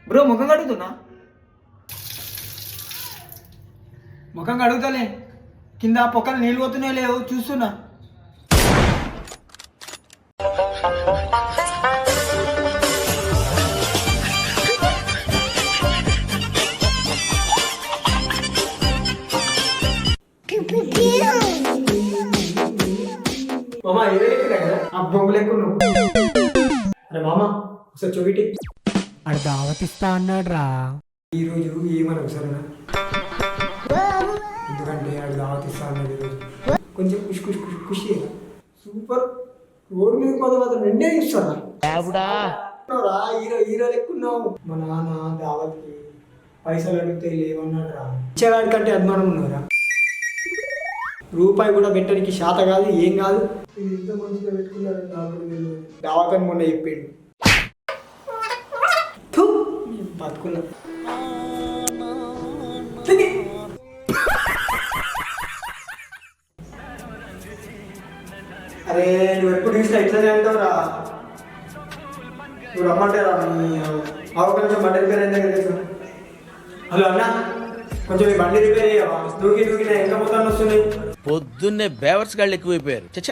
Bro ముఖం కడుగుతున్నా. ముఖం కడుగుతలే, కింద పొక్కలు నీళ్ళు పోతున్నాయో లేవు చూస్తున్నా. మామ ఏ కదా ఆ బొంగులు ఎక్కువ నువ్వు. అరే మామ ఒకసారి చూపిటి. అడు దావతిస్తా అన్నాడు రా. ఈరోజు ఏమనవు సరేనా, ఎందుకంటే ఆడు దావతిస్తా అన్నాడు ఈరోజు. కొంచెం ఖుషి ఖుషి ఖుషి ఖుషి సూపర్. రోడ్డు మీద పోతే మాత్రం రెండే ఇస్తారా హీరో హీరో లెక్కున్నావు. మా నాన్న దావత్కి పైసలు అడిగితే లేవన్నాడు రా. ఇచ్చేవాడి కంటే అభిమానం ఉన్నారా. రూపాయి కూడా పెట్టడానికి శాత కాదు, ఏం కాదు. ఇంత మంచిగా పెట్టుకున్నాడు దావకని మొన్న చెప్పాడు. బతుకున్నా అరే నువ్వు ఎప్పుడు చూసినా ఇట్లనే అంటావురా. నువ్వు రమ్మంటే రా. అవకాశం బండి రిపేర్ అయిన దగ్గర తెలుసు. హలో అన్న, కొంచెం ఈ బండి రిపేర్ అయ్యావా? దూకి దూకి ఎంత మొత్తాన్ని వస్తున్నాయి. పొద్దున్నే బేవర్స్ గాళ్ళు ఎక్కువైపోయారు. చచ్చా